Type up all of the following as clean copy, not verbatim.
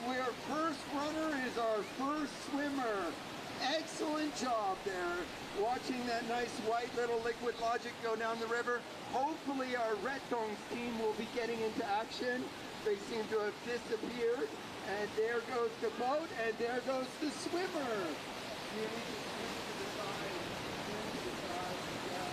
Our first runner is our first swimmer. Excellent job there, watching that nice white little liquid logic go down the river. Hopefully our Retong's team will be getting into action. They seem to have disappeared. And there goes the boat, and there goes the swimmer. You need to swim to the side, swim to the side, yeah.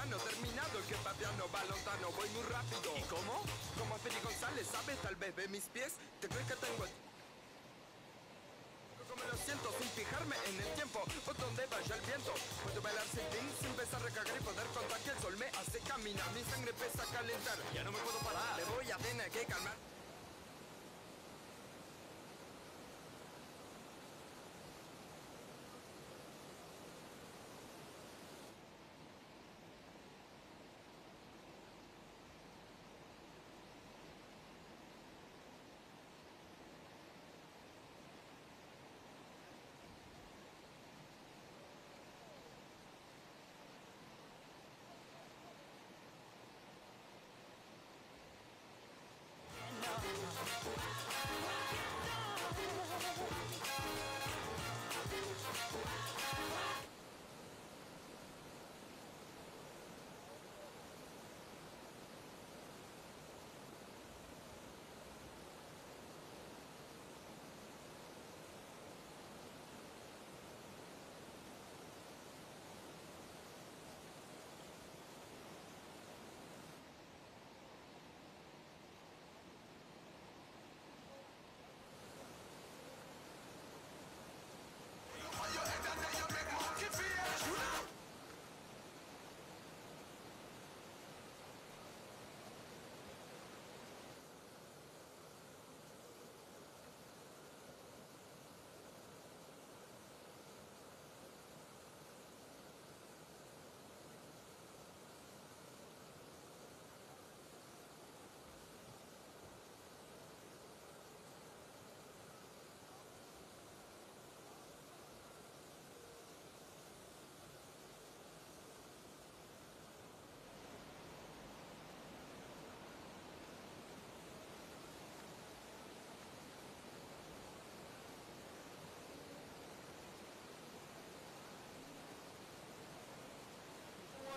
mexicano terminado, que papiano va lontano, voy muy rápido. ¿Y cómo? Como Feli González, ¿sabes? Tal vez ve mis pies, ¿te crees que tengo el... Como lo siento, sin fijarme en el tiempo, por donde vaya el viento. Puedo bailar sin fin, sin empezar a recargar y poder contar que el sol me hace caminar. Mi sangre empieza a calentar, ya no me puedo parar, me voy a tener que calmar.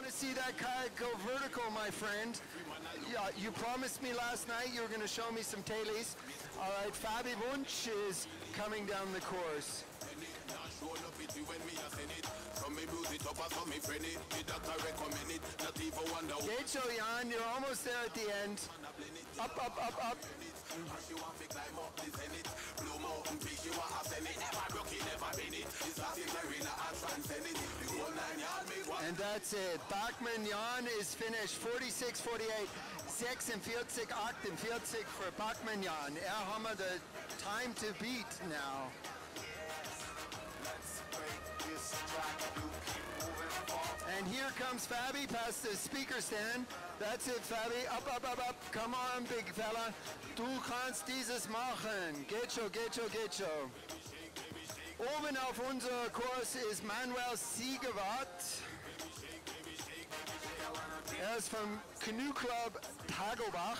Want to see that kayak go vertical, my friend. Yeah, you promised me last night you were going to show me some tailies. All right, Fabi Wunsch is coming down the course. Gecho Jan, you're almost there at the end. Up, up, up, up. And that's it. Bachmann Jan is finished 46-48. 46, 48 for Bachmann Jan. Haben wir the time to beat now. And here comes Fabi past the speaker stand. That's it, Fabi. Up, up, up, up. Come on, big fella. Du kannst dieses machen. Geht schon, geht schon, geht schon. Oben auf unser Kurs ist Manuel Siegewart. Er ist vom Canoe Club Tagobach.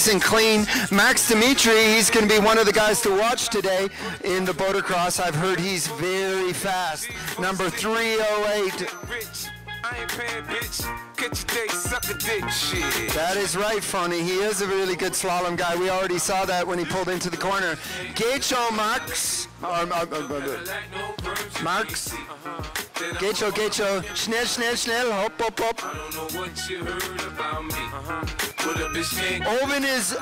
nice and clean. Max Dimitri, he's going to be one of the guys to watch today in the motocross. I've heard he's very fast. Number 308. I ain't paying, bitch. Catch your day, suck a dick, shit. That is right, Phony. He is a really good slalom guy. We already saw that when he pulled into the corner. Gecho Max. Max. Gecho. Schnell. Hop. I don't know what you heard about me. But a bitch can't. Owen is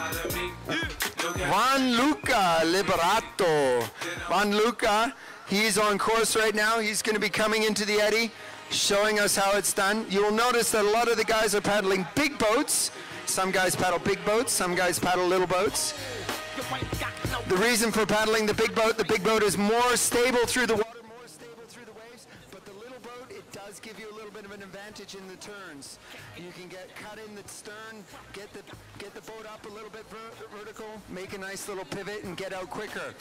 Juan Luca Liberato. Juan Luca, he's on course right now. He's going to be coming into the eddy, showing us how it's done. You will notice that a lot of the guys are paddling big boats. Some guys paddle big boats, some guys paddle little boats. The reason for paddling the big boat is more stable through the water, more stable through the waves, but the little boat, it does give you a little bit of an advantage in the turns. You can get cut in the stern, get the boat up a little bit vertical, make a nice little pivot and get out quicker.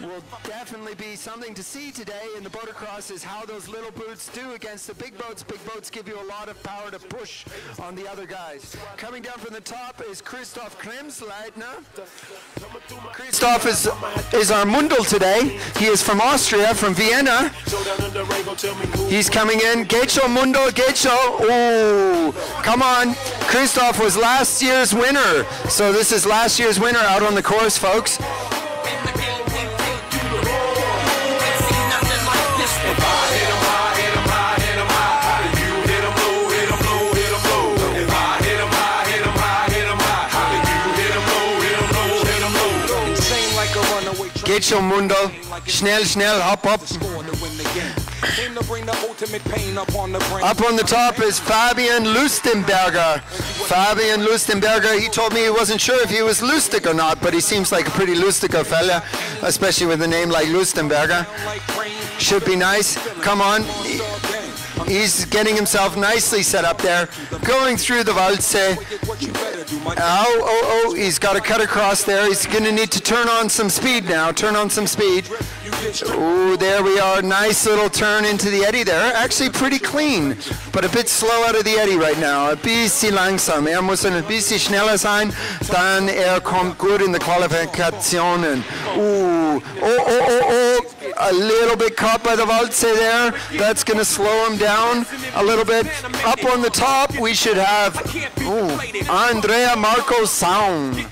Will definitely be something to see today in the motocross is how those little boats do against the big boats. Big boats give you a lot of power to push on the other guys. Coming down from the top is Christoph Kremsleitner. Christoph is our Mundel today. He is from Austria, from Vienna. He's coming in. Gecho Mundel, Gecho. Ooh. Come on, Christoph was last year's winner. So this is last year's winner out on the course, folks. Gecho Mundo, schnell, hop. Up on the top is Fabian Lustenberger. He told me he wasn't sure if he was Lustig or not, but he seems like a pretty Lustiger fella, especially with a name like Lustenberger. Should be nice. Come on. He's getting himself nicely set up there. Going through the Walze. Oh, he's got to cut across there. He's going to need to turn on some speed now. Oh, there we are. Nice little turn into the eddy there. Actually pretty clean, but a bit slow out of the eddy right now. Ein bisschen langsam. Muss ein bisschen schneller sein. Dann kommt gut in the Qualifikationen. Oh. A little bit caught by the Walze there. That's going to slow him down a little bit. Up on the top, we should have Andrea Marco Sound.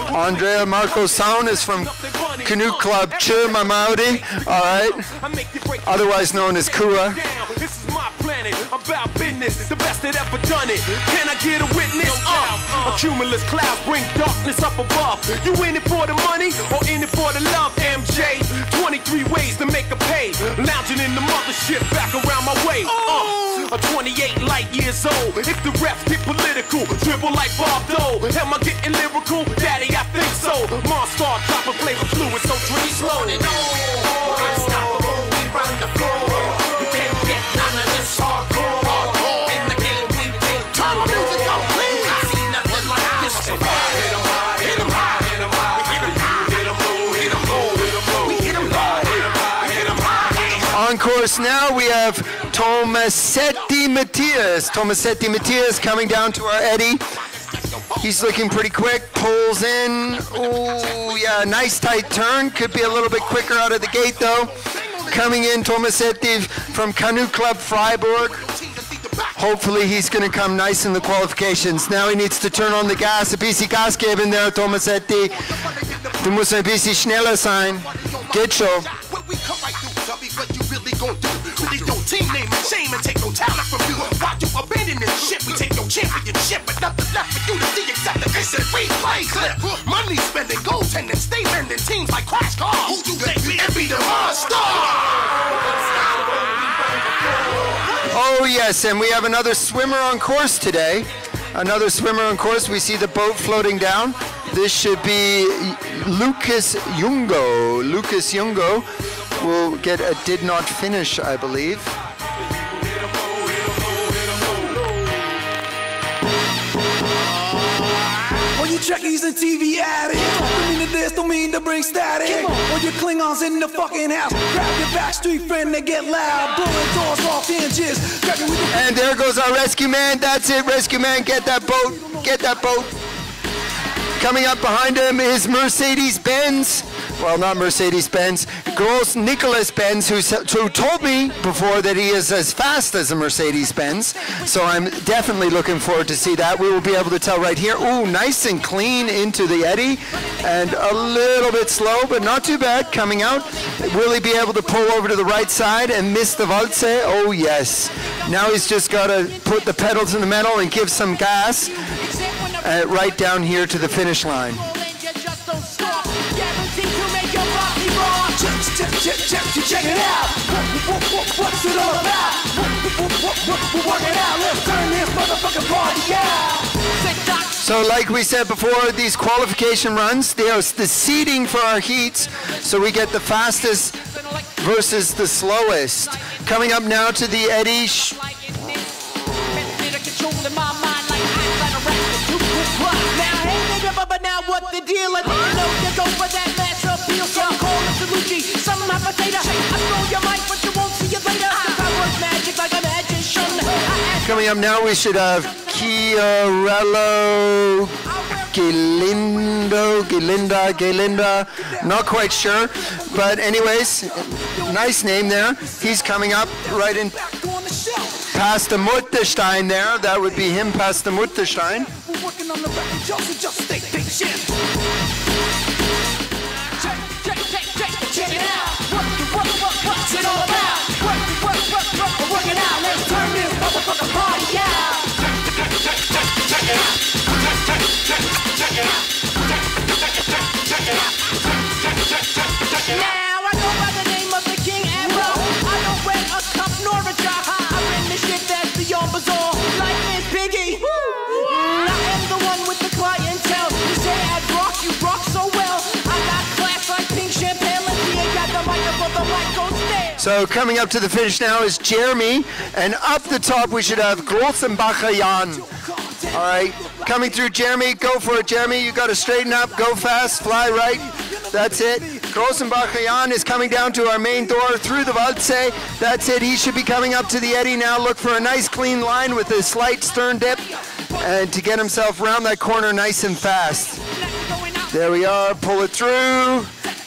Andrea Marco Sound is from Canoe Club Chirma Maudi, all right, otherwise known as Kua. I'm about business, the best that ever done it. Can I get a witness? A cumulus cloud bring darkness up above. You in it for the money or in it for the love, MJ? 23 ways to make a pay. Lounging in the mothership back around my way. A 28 light years old. If the refs get political, dribble like Bob Dole. Am I getting lyrical? Daddy, I think so. Monster, drop a flavor fluid, so drink slow. Unstoppable, we run the floor. You can't get none of this hardcore. In the game, we take turn the music up, please. I see nothing like this. Hit 'em high, hit 'em high, hit 'em high, hit 'em high, hit 'em low, hit 'em low, hit 'em low. We hit 'em high, hit 'em high, hit 'em high. On course now, we have Tomasetti Matthias coming down to our eddy. He's looking pretty quick, pulls in. Oh, yeah, nice tight turn. Could be a little bit quicker out of the gate, though. Coming in, Tomasetti from Canoe Club Freiburg. Hopefully he's going to come nice in the qualifications. Now he needs to turn on the gas. Ein bisschen Gas geben there, Tomasetti. Du musst ein bisschen schneller sein. Geht schon. Really don't team name and shame and take no talent from you. Why you abandon this shit? We take no championship, but nothing left for you to see except the instant replay clip. Money spending, goaltending, stay bending teams like crash cars. Who you think we and be the monster? Oh yes, and we have another swimmer on course today. Another swimmer on course. We see the boat floating down. This should be Lucas Jungo. Lucas Jungo will get a did not finish, I believe. All you Trekkies and TV addicts, don't mean to this, don't mean to bring static. All you Klingons in the fucking house, grab your backstreet friend and get loud, blowing doors off hinges. And there goes our rescue man. That's it, rescue man. Get that boat. Get that boat. Coming up behind him is Mercedes-Benz. Well, not Mercedes-Benz. Gross Nicholas Benz, who told me before that he is as fast as a Mercedes-Benz. So I'm definitely looking forward to see that. We will be able to tell right here. Ooh, nice and clean into the eddy. And a little bit slow, but not too bad coming out. Will he be able to pull over to the right side and miss the Walze? Oh, yes. Now he's just got to put the pedals in the metal and give some gas right down here to the finish line. Check it out. What's it all about? Work it out. Let's turn this motherfucking party out. So like we said before, these qualification runs, there's the seeding for our heats, so we get the fastest versus the slowest. Coming up now to the eddy. Now what the deal? I didn't know you go for that mass appeal. So I'm calling Salucci, some have potato. I throw your mic, but you won't see it later. I work magic like a magician. Coming up now, we should have Chiarello Galinda. Not quite sure, but anyways, nice name there. He's coming up right in past the Mutterstein there. That would be him past the Mutterstein. Working on the record, just stay patient. Check it out. What's it all about? Work it out. Let's turn this motherfucking party out. Check it out. Now I go by the name of the King Arrow. I don't wear a cup nor a job. I bring the shit that's beyond bizarre. Like Miss Piggy. The one with the clientele. You say I rock, you rock so well. I got class like pink champagne. He ain't got the microphone, the mic goes there. So coming up to the finish now is Jeremy, and up the top we should have Grossenbacher Jan. All right, coming through Jeremy, go for it, Jeremy. You got to straighten up, go fast, fly right. That's it. Grossenbacher Jan is coming down to our main door through the Walze. That's it. He should be coming up to the eddy now. Look for a nice clean line with a slight stern dip, and to get himself around that corner nice and fast. There we are, pull it through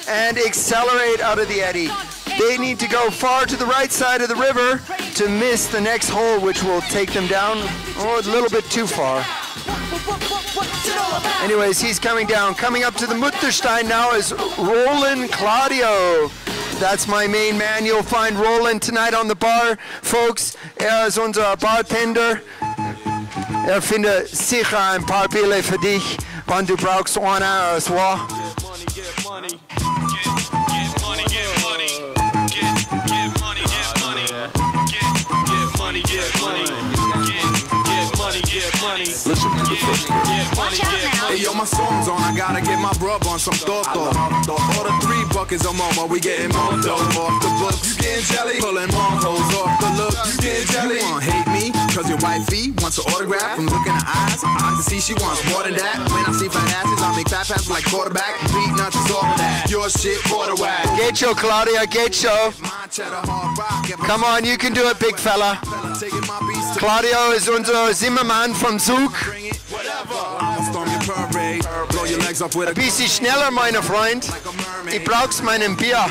and accelerate out of the eddy. They need to go far to the right side of the river to miss the next hole, which will take them down a little bit too far. Anyways, he's coming down. Coming up to the Mutterstein now is Roland Claudio. That's my main man. You'll find Roland tonight on the bar, folks. Ist unser Bartender. Findet sicher ein paar Bier für dich, wenn du brauchst einer, es war. Listen to the first verse. Hey yo, my song's on, I gotta get my brub on some Toto. Order 3 buckets of Momo, we getting Moto. Off the books, you getting jelly? Pulling more hoes off the looks, you getting jelly? You wanna hate me, cause your wifey wants an autograph. From looking at eyes, I can see she wants more than that. When I see fat asses, I make fat passes like quarterback. Beat nuts is all of that, your shit, quarter whack. Get yo, Claudia, get yo. Come on, you can do it, big fella. Claudio ist unser Zimmermann vom Zug. Ein bisschen schneller, mein Freund. Ich brauch's meinen Bier.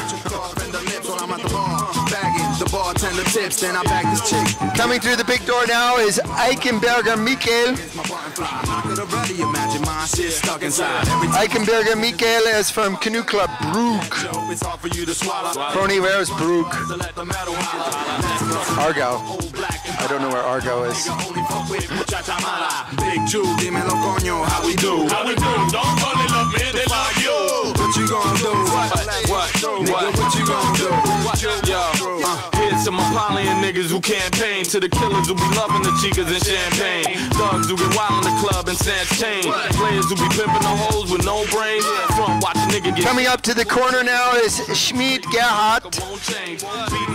Coming through the big door now is Eichenberger Michael. Eichenberger Michael is from Canoe Club Brook. Crony, where is Brook? Argyle. I don't know where Argyle is. Big Jew, dímelo coño, how we do? How we do? Don't call it love, man, they love you. What you gonna do? What? Nigga, what you gonna do? Yo, here's some Apollyon niggas who campaign to the killers who be loving the chicas and champagne. Thugs who get wild in the club and snatch chain. Players who be pimping the hoes with no brains. Front watch a nigga get. Coming up to the corner now is Schmid Gerhardt.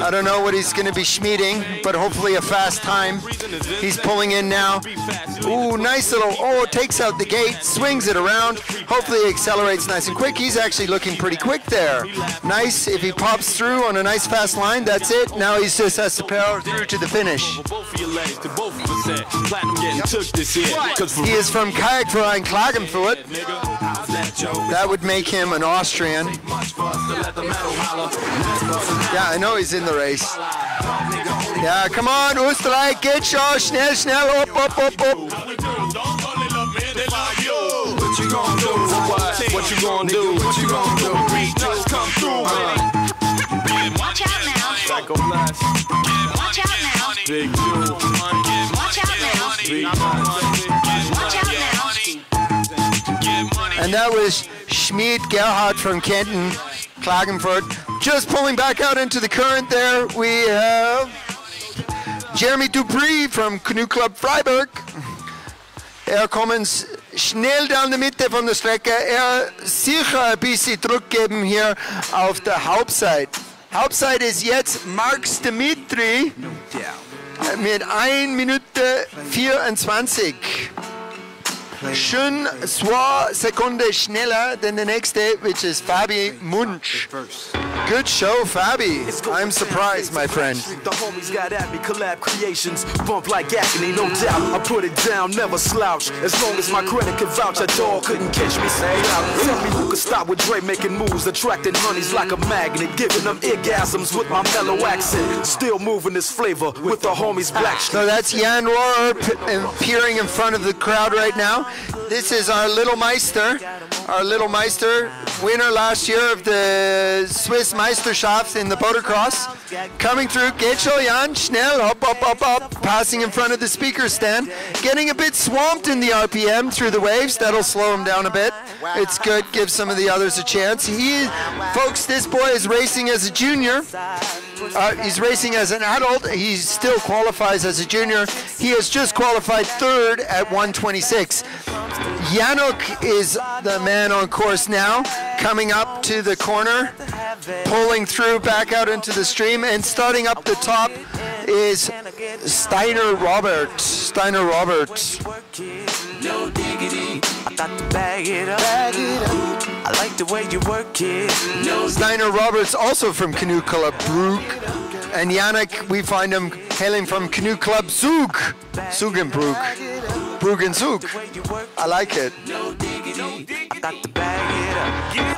I don't know what he's going to be schmieding, but hopefully a fast time. He's pulling in now. Ooh, nice little, takes out the gate, swings it around. Hopefully he accelerates nice and quick. He's actually looking pretty quick there. Nice, if he pops through on a nice fast line, that's it. Now he just has to power through to the finish. He is from Kajakverein Klagenfurt. That would make him an Austrian. Yeah, I know he's in the race. Yeah, come on, Österreich, geht schon, schnell, schnell, up, up, up, up. What you gonna do? What you gonna do? What you gonna do? Just come through, man. Watch out now. Watch out now. Big dude. Watch out now. Watch out now. And that was Schmid Gerhard from Kenton, Klagenfurt. Just pulling back out into the current there, we have Jeremy Dupree from Canoe Club Freiburg. Kommen schnell down die Mitte von der Strecke. Sicher ein bisschen Druck geben hier auf der Hauptseite. Hauptseite ist jetzt Marx Dimitri mit 1 Minute 24. Schön 2 Sekunden schneller than the next day, which is Fabi Munch. Good show, Fabi. I'm surprised, my friend. The homies got at me, collab creations, bump like agony, no doubt. I put it down, never slouch. As long as my credit can vouch, a dog couldn't catch me. Say out. Tell me who could stop with Dre making moves, attracting honeys like a magnet, giving them orgasms with my mellow accent. Still moving this flavor with the homies black. So that's Jan Rohr appearing in front of the crowd right now. This is our little Meister, winner last year of the Swiss Meisterschaft in the Bouldercross. Coming through, geht schon, Jan, schnell, up, up, up, up, passing in front of the speaker stand. Getting a bit swamped in the RPM through the waves, that'll slow him down a bit. It's good, give some of the others a chance. Folks, this boy is racing as a junior. He's racing as an adult. He still qualifies as a junior. He has just qualified 3rd at 126. Januk is the man on course now, coming up to the corner, pulling through back out into the stream, and starting up the top is Steiner Robert. No diggity, I got to bag it up. I like the way you work it. Steiner Roberts, also from Canoe Club Brugg. And Yannick, we find him hailing from Canoe Club Zug. Zugenbrugg. Brugg and Zug. I like it. I got to bag it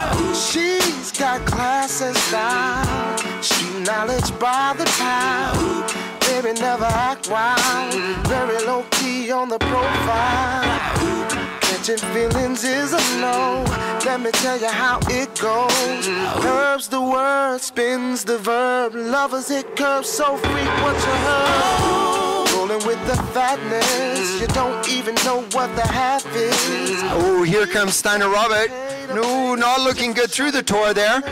up. She's got class and style, street knowledge by the pound. Baby never act wild, very low key on the profile. Catching feelings is a no, let me tell you how it goes. Curves the word, spins the verb, lovers it curves so frequent you heard. Rolling with the fatness, you don't even know what the half is. Oh, here comes Steiner Robert. No, not looking good through the tour there.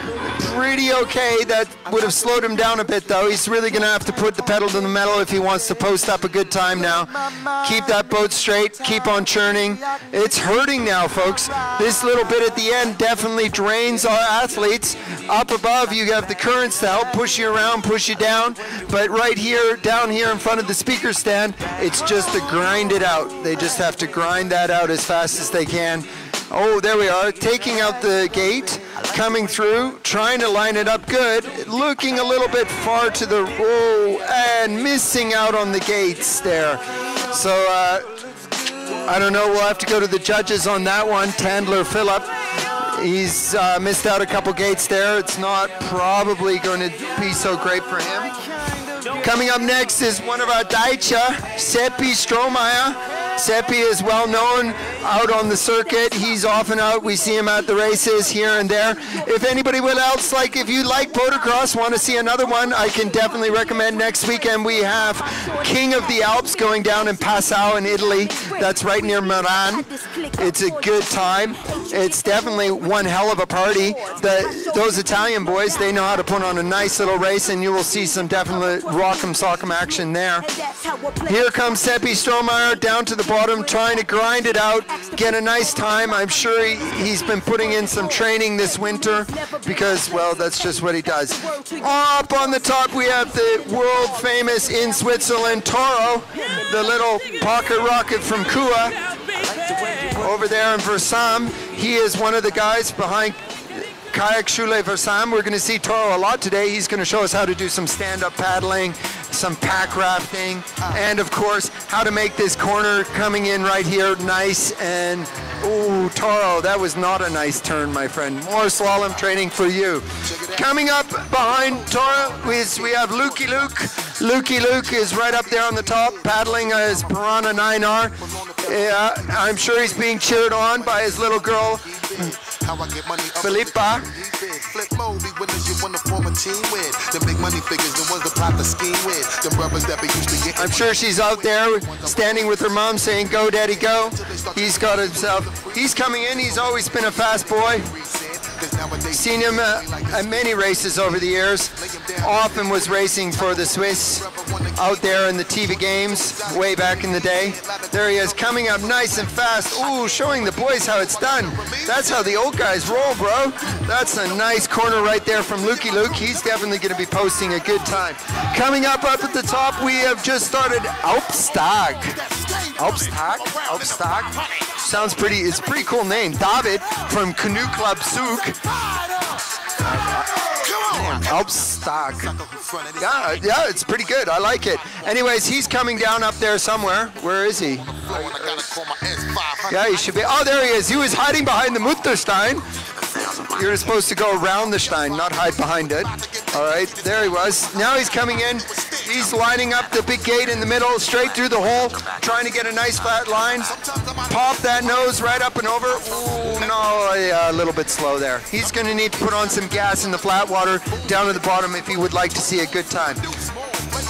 Pretty okay. That would have slowed him down a bit, though. He's really going to have to put the pedal to the metal if he wants to post up a good time now. Keep that boat straight. Keep on churning. It's hurting now, folks. This little bit at the end definitely drains our athletes. Up above, you have the currents to help push you around, push you down. But right here, down here in front of the speaker stand, it's just to grind it out. They just have to grind that out as fast as they can. Oh, there we are, taking out the gate, coming through, trying to line it up good, looking a little bit far to the, and missing out on the gates there. So, I don't know, we'll have to go to the judges on that one. Tandler Phillip, he's missed out a couple gates there. It's not probably going to be so great for him. Coming up next is one of our Deutsche, Seppi Strohmeyer. Seppi is well known out on the circuit. He's often out. We see him at the races here and there. If anybody else, if you like motocross, want to see another one, I can definitely recommend next weekend. We have King of the Alps going down in Passau in Italy. That's right near Milan. It's a good time. It's definitely one hell of a party. Those Italian boys, they know how to put on a nice little race, and you will see some definite rock'em sock'em action there. Here comes Seppi Strohmeyer down to the bottom, trying to grind it out, get a nice time. I'm sure he's been putting in some training this winter because, well, that's just what he does. Up on the top, we have the world famous in Switzerland Toro, the little pocket rocket from Kua. Over there in Versam, he is one of the guys behind Kayak Shule Versam. We're going to see Toro a lot today. He's going to show us how to do some stand-up paddling, some pack rafting, and of course, how to make this corner coming in right here nice. And, ooh, Toro, that was not a nice turn, my friend. More slalom training for you. Coming up behind Toro is we have Lukey Luke. Lukey Luke is right up there on the top, paddling his Piranha 9R. Yeah, I'm sure he's being cheered on by his little girl, Philippa. I'm sure she's out there standing with her mom saying, "Go, Daddy, go." He's got himself. He's coming in. He's always been a fast boy. Seen him at many races over the years. Often was racing for the Swiss out there in the TV games way back in the day. There he is, coming up nice and fast. Ooh, showing the boys how it's done. That's how the old guys roll, bro. That's a nice corner right there from Lukey Luke. He's definitely going to be posting a good time. Coming up at the top, we have just started Alpstag. Alpstag? Sounds pretty, it's a pretty cool name. David from Canoe Club Souk. Alpstag. Yeah, it's pretty good. I like it. Anyways, he's coming down up there somewhere. Where is he? Yeah, he should be. Oh, there he is. He was hiding behind the Mutterstein. You're supposed to go around the Stein, not hide behind it. All right, there he was. Now he's coming in. He's lining up the big gate in the middle, straight through the hole, trying to get a nice flat line. Pop that nose right up and over. Ooh, no, a little bit slow there. He's going to need to put on some gas in the flat water down at the bottom if he would like to see a good time.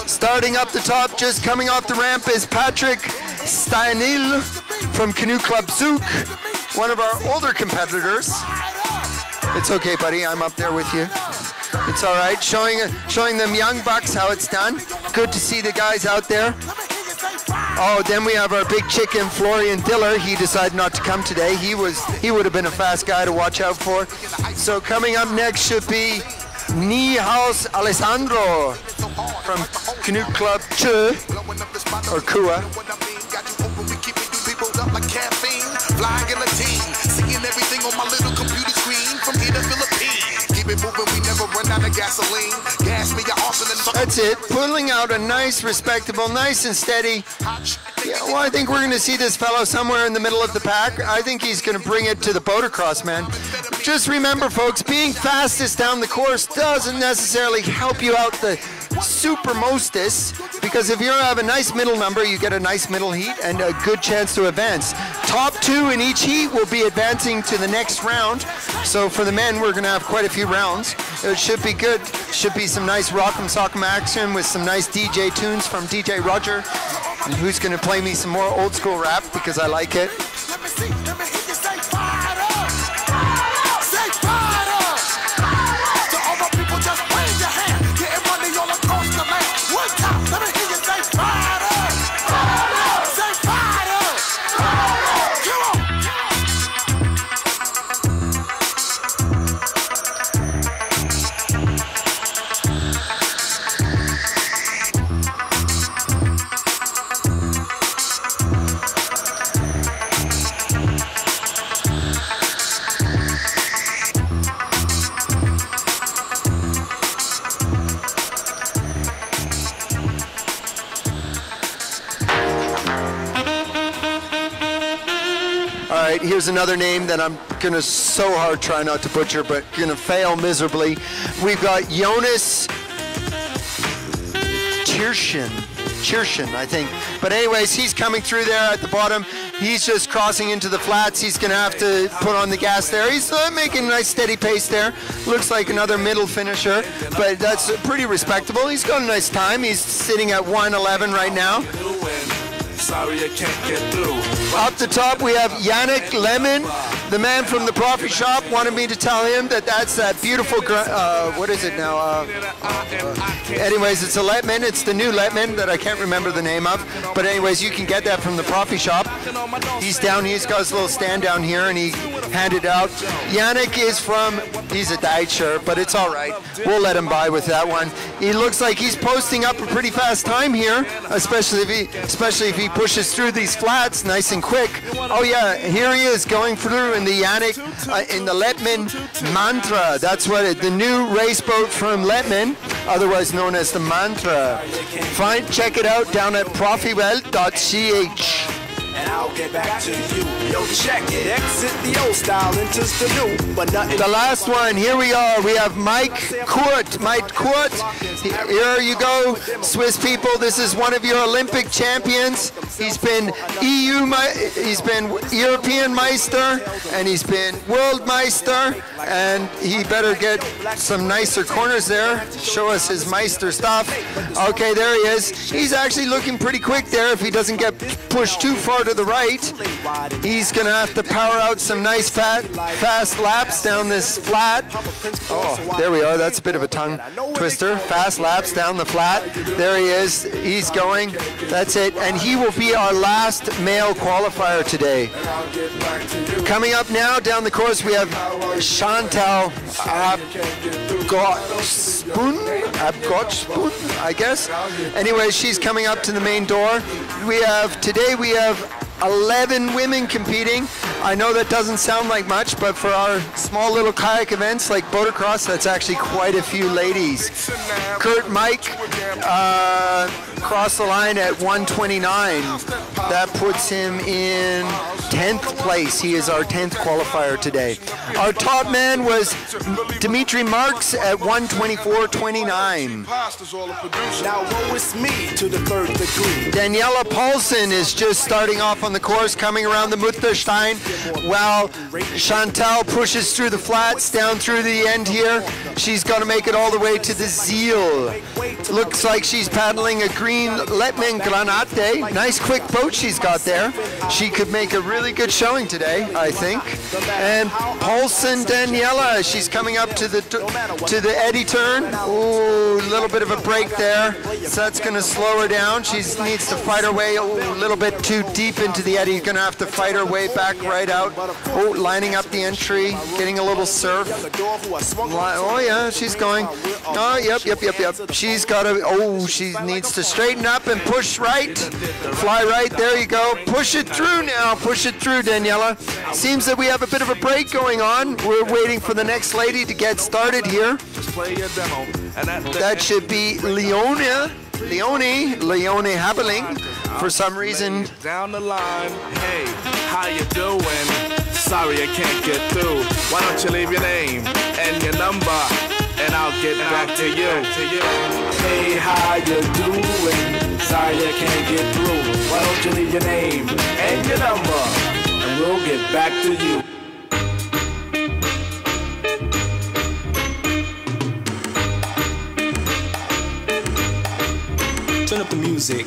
Starting up the top, just coming off the ramp is Patrick Steinil from Canoe Club Souk, one of our older competitors. It's okay, buddy. I'm up there with you. It's all right. Showing them young bucks how it's done. Good to see the guys out there. Oh, then we have our big chicken, Florian Diller. He decided not to come today. He would have been a fast guy to watch out for. So coming up next should be Niehaus Alessandro from Canoe Club Che, or Kua. Flying in a team, seeing everything on my little computer screen from here to Philippines. Keep it moving, we never run out of gasoline. Gas me, your arsenal. That's it, pulling out a nice, respectable, nice and steady. Yeah, well, I think we're going to see this fellow somewhere in the middle of the pack. I think he's going to bring it to the motocross, man. Just remember, folks, being fastest down the course doesn't necessarily help you out the super mostest, because if you have a nice middle number, you get a nice middle heat and a good chance to advance. Top two in each heat will be advancing to the next round. So for the men, we're going to have quite a few rounds. It should be good. Should be some nice rock'em sock'em action with some nice DJ tunes from DJ Roger, who's going to play me some more old school rap because I like it. Let me hear you say fired up. Say fired up. To all my people, just wave your hand. Getting money all across the land. One time, let me hear you say fired up. Say fired up. Come on. Here's another name that I'm gonna so hard try not to butcher, but gonna fail miserably. We've got Jonas Chirshin, I think. But anyways, he's coming through there at the bottom. He's just crossing into the flats. He's gonna have to put on the gas there. He's making a nice steady pace there. Looks like another middle finisher, but that's pretty respectable. He's got a nice time. He's sitting at 1:11 right now. Sorry, I can't get through. Up the top, we have Yannick Lemon, the man from the Profi Shop. Wanted me to tell him that that's that beautiful, what is it now? Anyways, it's a Letman. It's the new Letman that I can't remember the name of. But anyways, you can get that from the Profi shop. He's down. He's got his little stand down here, and he handed out. Yannick is from. He's a Deutscher, but it's all right. We'll let him by with that one. He looks like he's posting up a pretty fast time here, especially if he pushes through these flats nice and quick. Oh yeah, here he is going through in the Yannick in the Letman Mantra. That's what the new race boat from Letman, otherwise known as the Mantra. Check it out down at profiwelt.ch. And I'll get back to you. Yo, check it. Exit the old style, enters the new. But nothing. The last one, here we are. We have Mike Kurt. Mike Kurt. Here you go, Swiss people. This is one of your Olympic champions. He's been he's been European Meister, and he's been World Meister. And he better get some nicer corners there. Show us his Meister stuff. Okay, there he is. He's actually looking pretty quick there if he doesn't get pushed too far to the right. He's going to have to power out some nice fast laps down this flat. Oh, there we are. That's a bit of a tongue twister. Fast laps down the flat. There he is. He's going. That's it. And he will be our last male qualifier today. Coming up now down the course, we have Chantal Abgotspun, I guess. Anyway, she's coming up to the main door. Today we have 11 women competing. I know that doesn't sound like much, but for our small little kayak events like Motocross, that's actually quite a few ladies. Kurt Mike crossed the line at 129. That puts him in 10th place. He is our 10th qualifier today. Our top man was Dimitri Marks at 124.29. Now woe is me to the third degree. Daniela Paulsen is just starting off on the course, coming around the Mutterstein, while Chantal pushes through the flats down through the end here. She's going to make it all the way to the Ziel. Looks like she's paddling a green Letman Granate. Nice quick boat she's got there. She could make a really good showing today, I think. And Paulsen Daniela, she's coming up to the eddy turn. Ooh, a little bit of a break there. So that's going to slow her down. She needs to fight her way a little bit too deep into the eddy. Going to have to fight her way back right out. Oh, lining up the entry, getting a little surf. Oh yeah, she's going. Oh, yep. She's got to, she needs to straighten up and push right. Fly right, there you go. Push it through now, push it through, Daniela. Seems that we have a bit of a break going on. We're waiting for the next lady to get started here. That should be Leone Habeling. For some reason. Down the line, hey, how you doing? Sorry I can't get through. Why don't you leave your name and your number, and I'll get back to you. Hey, how you doing? Sorry I can't get through. Why don't you leave your name and your number, and we'll get back to you. Turn up the music.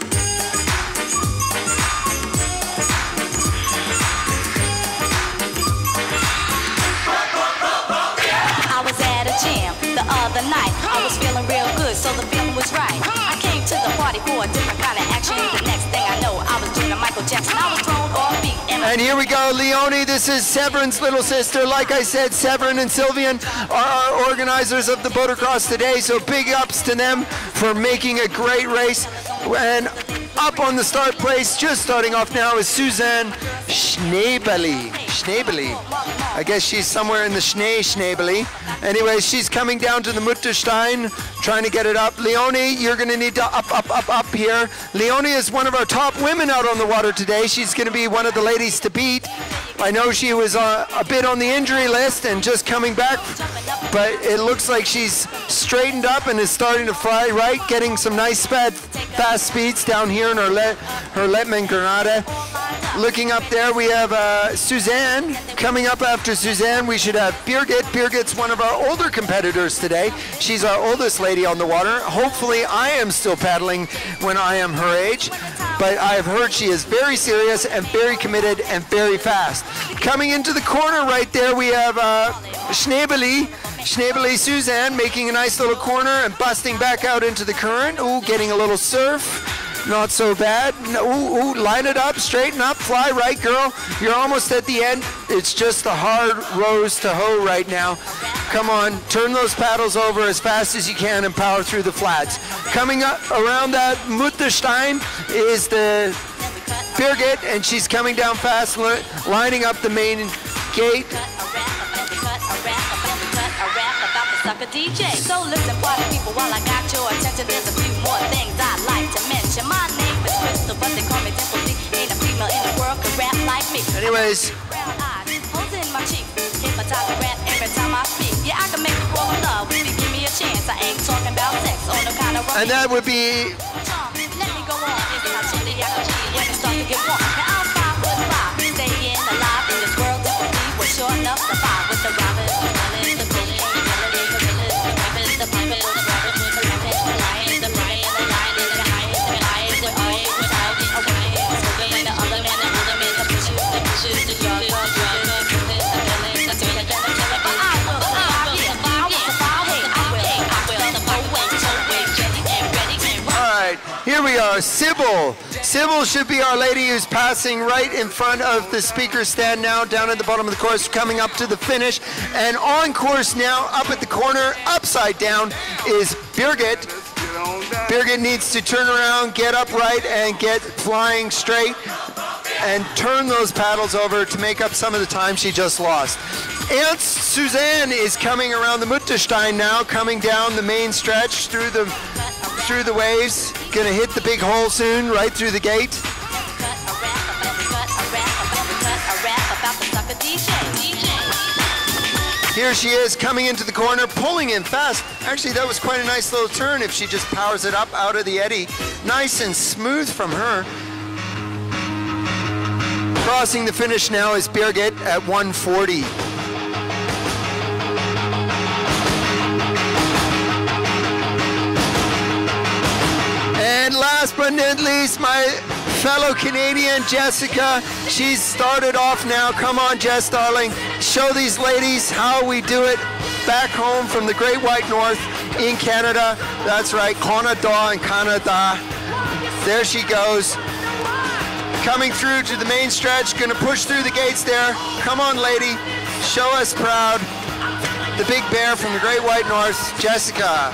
The other night, I was feeling real good, so the feeling was right. I came to the party for a different kind of action. The next thing I know, I was doing a Michael Jackson. I was thrown off beat. And here we go, Leone. This is Severin's little sister. Like I said, Severin and Sylvian are our organizers of the Motocross today, so big ups to them for making a great race. And up on the start place, just starting off now, is Suzanne Schnebeli. I guess she's somewhere in the Schnebeli. Anyway, she's coming down to the Mutterstein, trying to get it up. Leone, you're going to need to up here. Leone is one of our top women out on the water today. She's going to be one of the ladies to beat. I know she was a bit on the injury list and just coming back, but it looks like she's straightened up and is starting to fly right, getting some nice fast speeds down here in her Letman Granada. Looking up there, we have Suzanne. Coming up after Suzanne, we should have Birgit. Birgit's one of our older competitors today. She's our oldest lady on the water. Hopefully, I am still paddling when I am her age, but I have heard she is very serious and very committed and very fast. Coming into the corner right there, we have Schnebeli. Schnabely Suzanne making a nice little corner and busting back out into the current. Ooh, getting a little surf. Not so bad. Ooh, line it up, straighten up, fly right, girl. You're almost at the end. It's just the hard rows to hoe right now. Come on, turn those paddles over as fast as you can and power through the flats. Coming up around that Muotathal is the Birgit, and she's coming down fast, lining up the main gate. Sucker DJ. So listen, party people, while I got your attention, there's a few more things I'd like to mention. My name is Crystal, but they call me Dimple D. Ain't a female in the world can rap like me. Anyways. Brown eyes, holes in my cheek. Hypnotize rap every time I speak. Yeah, I can make you fall in love if you give me a chance. I ain't talking about sex or no kind of romance. And that would be. Let me go on. It's not chilly, I can cheat when it starts to get warm. Now I'm 5'5", staying alive in this world. Dimple D was sure enough to fight with the robbers, the villains, the bullies. Here we are, Sybil. Sybil should be our lady who's passing right in front of the speaker stand now, down at the bottom of the course, coming up to the finish. And on course now, up at the corner, upside down, is Birgit. Birgit needs to turn around, get upright, and get flying straight, and turn those paddles over to make up some of the time she just lost. Aunt Suzanne is coming around the Muotathal now, coming down the main stretch through the waves. Gonna hit the big hole soon, right through the gate. Here she is coming into the corner, pulling in fast. Actually, that was quite a nice little turn if she just powers it up out of the eddy. Nice and smooth from her. Crossing the finish now is Birgit at 140. And last but not least, my fellow Canadian, Jessica. She's started off now. Come on, Jess, darling. Show these ladies how we do it back home from the Great White North in Canada. That's right, Canada and Canada. There she goes. Coming through to the main stretch, gonna push through the gates there. Come on, lady. Show us proud. The big bear from the Great White North, Jessica.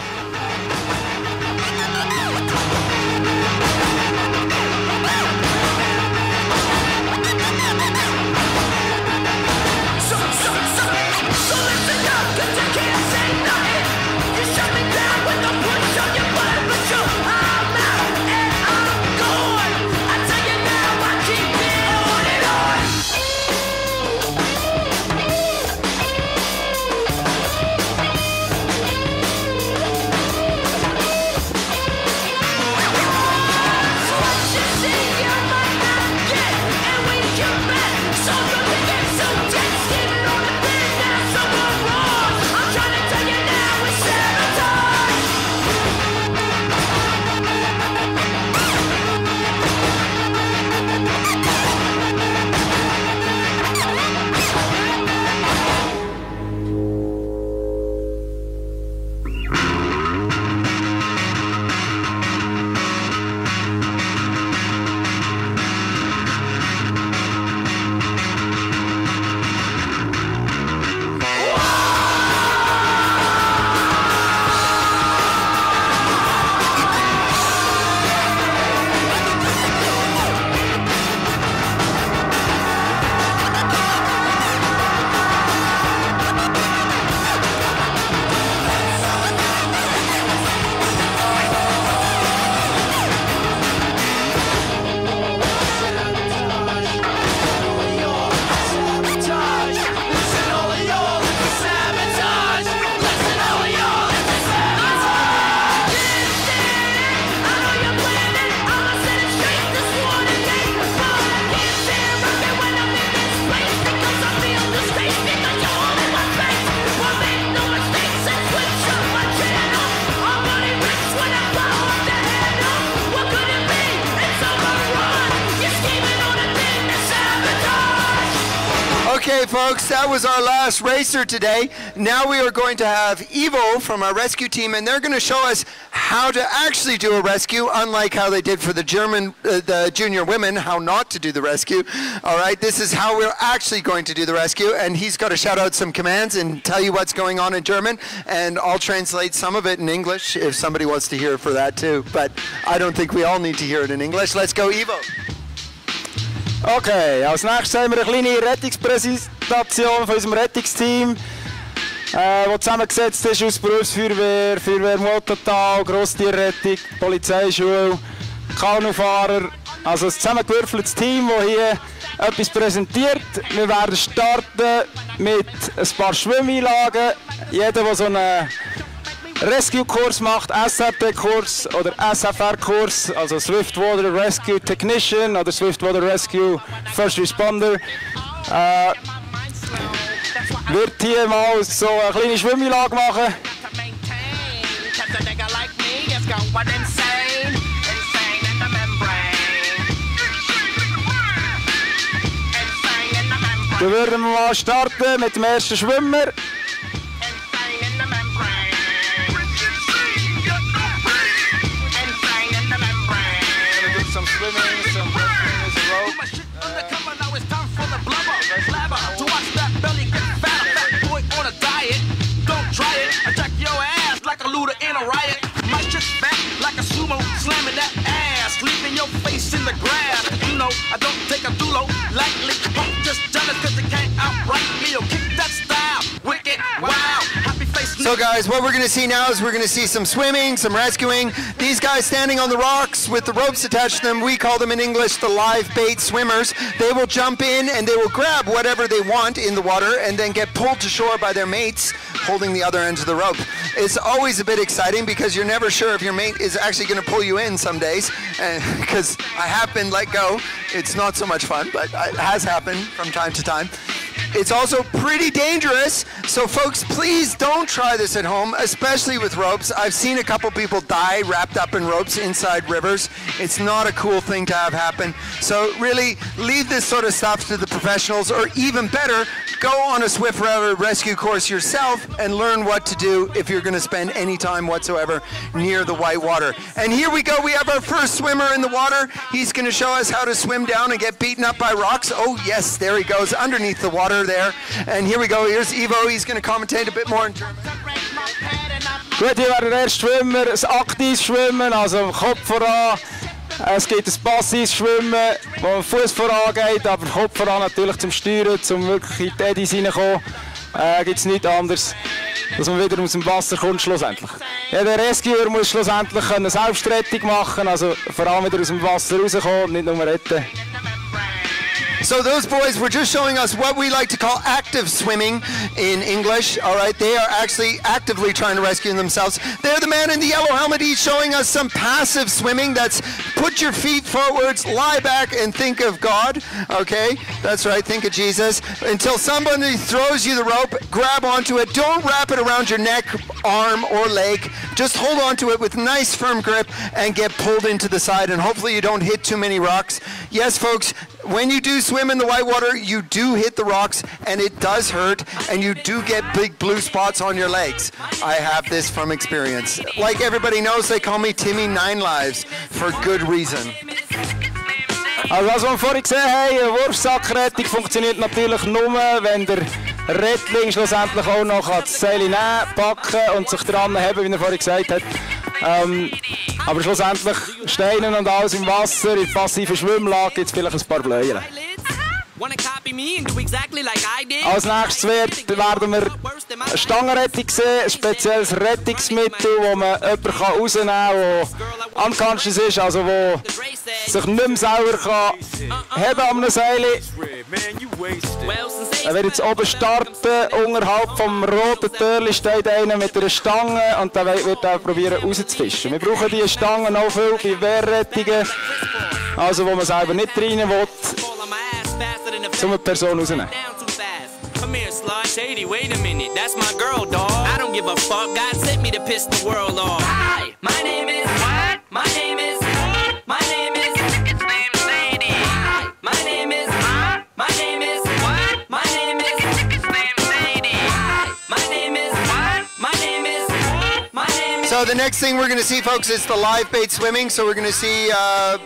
Okay, folks, that was our last racer today. Now we are going to have Evo from our rescue team, and they're going to show us how to actually do a rescue, unlike how they did for the junior women, how not to do the rescue. All right, this is how we're actually going to do the rescue, and he's got to shout out some commands and tell you what's going on in German, and I'll translate some of it in English if somebody wants to hear it for that too, but I don't think we all need to hear it in English. Let's go, Evo. Okay, als nächstes haben wir eine kleine Rettungspräsentation von unserem Rettungsteam, das zusammengesetzt ist aus Berufsfeuerwehr, Feuerwehr Muotathal, Grosstierrettung, Polizeischule, Kanufahrer. Also ein zusammengewürfeltes Team, das hier etwas präsentiert. Wir werden starten mit ein paar Schwimmeinlagen. Jeder, der so einen Rescue-Kurs macht, SRT-Kurs oder SFR-Kurs, also Swiftwater Rescue Technician oder Swiftwater Rescue First Responder, wird hier mal so eine kleine Schwimmeinlage machen. Dann würden wir mal starten mit dem ersten Schwimmer. I don't take a dulo lightly. Just jealous cause they can't outright me or kick that style. Wicked, wow, happy face. So guys, what we're going to see now is we're going to see some swimming, some rescuing. These guys standing on the rocks with the ropes attached to them, we call them in English the live bait swimmers. They will jump in and they will grab whatever they want in the water and then get pulled to shore by their mates holding the other end of the rope. It's always a bit exciting because you're never sure if your mate is actually going to pull you in some days, because I have been let go. It's not so much fun, but it has happened from time to time. It's also pretty dangerous, so folks, please don't try this at home, especially with ropes. I've seen a couple people die wrapped up in ropes inside rivers. It's not a cool thing to have happen. So really, leave this sort of stuff to the professionals, or even better, go on a Swiftwater rescue course yourself and learn what to do if you're going to spend any time whatsoever near the whitewater. And here we go, we have our first swimmer in the water. He's going to show us how to swim down and get beaten up by rocks. Oh yes, there he goes, underneath the water there. And here we go, here's Evo, he's going to commentate a bit more in German. Gut, hier wäre der erste Schwimmer, ein aktives Schwimmen, also Kopf voran. Es gibt ein passives Schwimmen, wo der Fuß vorangeht, aber Kopf voran natürlich zum Steuern, um wirklich in die Eddies reinzukommen. Gibt es nichts anderes, dass man wieder aus dem Wasser kommt schlussendlich. Ja, der Rescuer muss schlussendlich eine Selbstrettung machen, also vor allem wieder aus dem Wasser rauskommen, nicht nur retten. So those boys were just showing us what we like to call active swimming in English. All right, they are actually actively trying to rescue themselves. They're the man in the yellow helmet. He's showing us some passive swimming. That's put your feet forwards, lie back, and think of God. Okay, that's right, think of Jesus. Until somebody throws you the rope, grab onto it. Don't wrap it around your neck, arm, or leg. Just hold onto it with nice firm grip and get pulled into the side, and hopefully you don't hit too many rocks. Yes, folks, when you do swim in the whitewater, you do hit the rocks, and it does hurt, and you do get big blue spots on your legs. I have this from experience. Like everybody knows, they call me Timmy 9 Lives for good reason. Also was wir vorhin gesehen haben, eine Wurfsackrettung funktioniert natürlich nur, wenn der Rettling schlussendlich auch noch das Seil nehmen, packen und sich dran haben, wie er vorhin gesagt hat. Aber schlussendlich Steine und alles im Wasser, in passiven Schwimmlage gibt es vielleicht ein paar Bläuen. Als nächstes werden wir eine Stangenrettung sehen, ein spezielles Rettungsmittel, wo man jemanden rausnehmen kann, der unconscious ist, also wo sich nicht mehr selber heben an einem Seil. Er wird jetzt oben starten, unterhalb vom roten Türchen steht einer mit einer Stange und der wird auch probieren rauszufischen. Wir brauchen diese Stangen auch viel bei Wehrrettungen, also wo man selber nicht rein will, um eine Person rauszunehmen. Come here, slut. Shady, wait a minute, that's my girl, dog. I don't give a fuck, God sent me to piss the world off. Hi, my name is, what? My name is, my name is, it's named Sadie. Hi, my name is, my name is, what? My name is, So the next thing we're going to see, folks, is the live bait swimming. So we're going to see a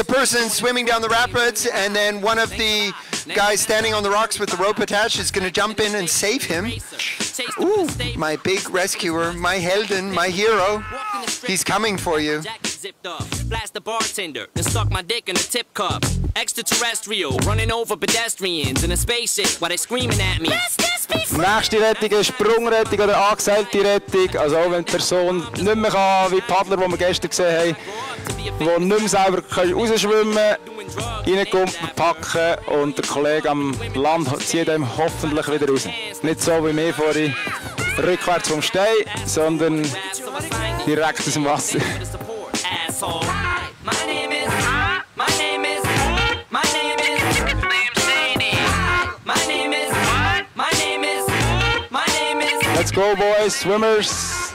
person swimming down the rapids, and then one of the guys standing on the rocks with the rope attached is going to jump in and save him. Ooh, my big rescuer, my Helden, my hero. He's coming for you. Blast the bartender and stuck my dick in a tip cup. Extraterrestrial, running over pedestrians in a spaceship while they screaming at me. Nächste Rettung ist Sprungrettung oder angeseilte Rettung. Also auch wenn die Person nicht mehr kann, wie die Paddler, die wir gestern gesehen haben, die nicht mehr selber rausschwimmen können, reinkumpen, packen und der Kollege am Land zieht einem hoffentlich wieder raus. Nicht so wie mir vorhin rückwärts vom Stein, sondern direkt aus dem Wasser. Let's go, boys, swimmers.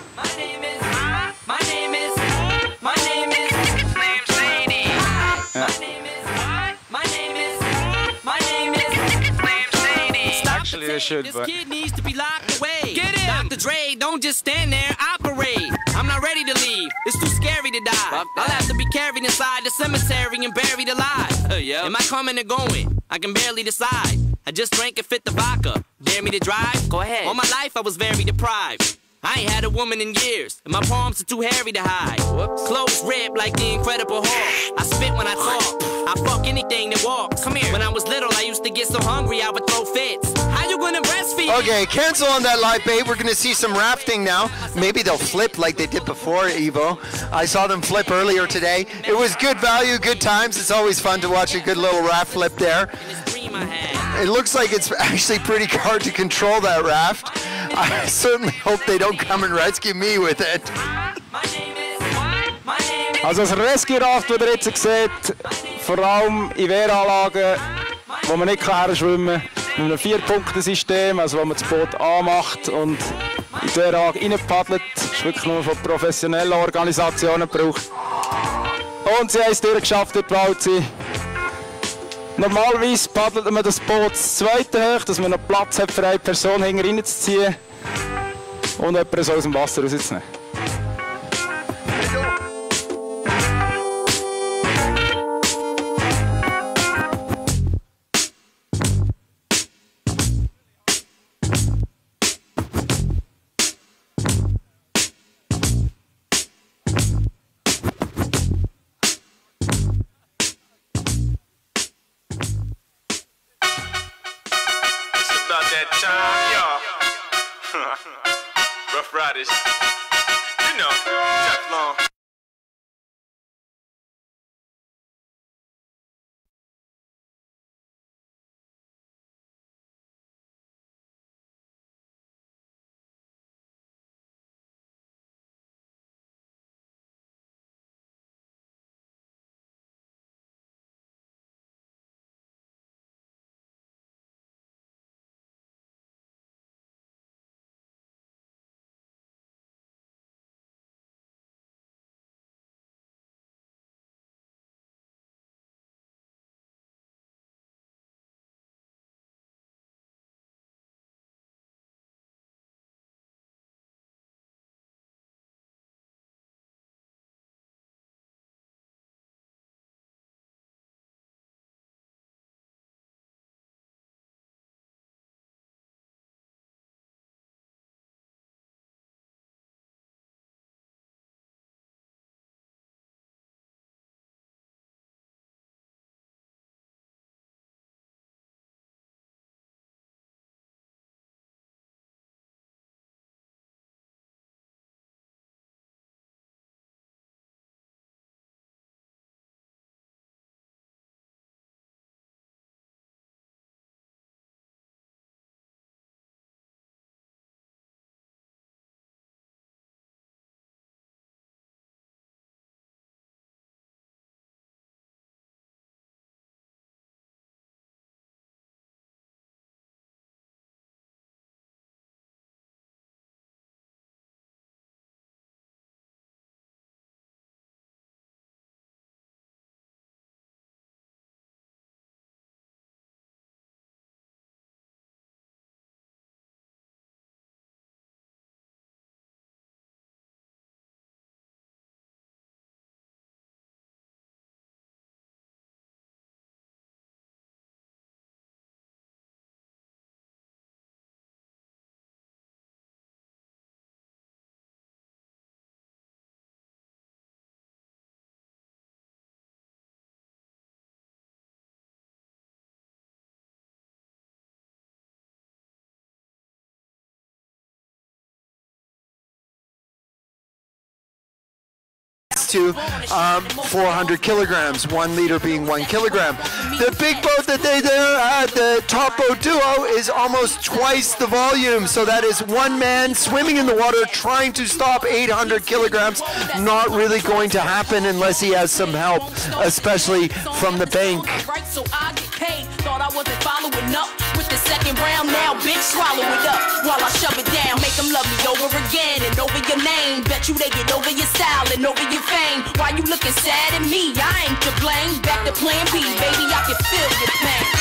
Actually, they should, but... This kid needs to be locked away. Get him! Dr. Dre, don't just stand there, operate. I'm not ready to leave. It's too scary to die. I'll have to be carried inside the cemetery and buried alive. Am I coming or going? I can barely decide. I just drank and fit the vodka. Dare me to drive? Go ahead. All my life I was very deprived. I ain't had a woman in years, and my palms are too hairy to hide. Whoops. Clothes ripped like the Incredible Hulk. I spit when I talk. I fuck anything that walks. Come here. When I was little, I used to get so hungry I would throw fits. How you gonna breastfeed? Okay, cancel on that live bait. We're gonna see some rafting now. Maybe they'll flip like they did before, Evo. I saw them flip earlier today. It was good value, good times. It's always fun to watch a good little raft flip there. It looks like it's actually pretty hard to control that raft. I certainly hope they don't come and rescue me with it. Also das Rescue Raft, das ihr jetzt seht, vor allem in Wehranlagen, wo man nicht schwimmen kann, mit einem 4-Punkte-System, also wo man das Boot anmacht und in die Wehrlage reinpaddelt, ist wirklich nur von professionellen Organisationen gebraucht. Und sie haben es durchgeschafft, dort bald zu sein. Normalerweise paddelt man das Boot das zweite hoch, dass man noch Platz hat für eine Person hinten reinzuziehen und jemanden so aus dem Wasser rauszunehmen. Rough Riders, you know, Teflon. to 400 kilograms, 1 liter being 1 kilogram. The big boat that they do at the Top Boat Duo is almost twice the volume, so that is one man swimming in the water trying to stop 800 kilograms. Not really going to happen unless he has some help, especially from the bank. So I get paid, thought I wasn't following up with the second round. Now, bitch, swallow it up while I shove it down. Make them love me over again and over your name. Bet you they get over your style and over your fame. Why you looking sad at me? I ain't to blame. Back to plan B, baby, I can feel your pain.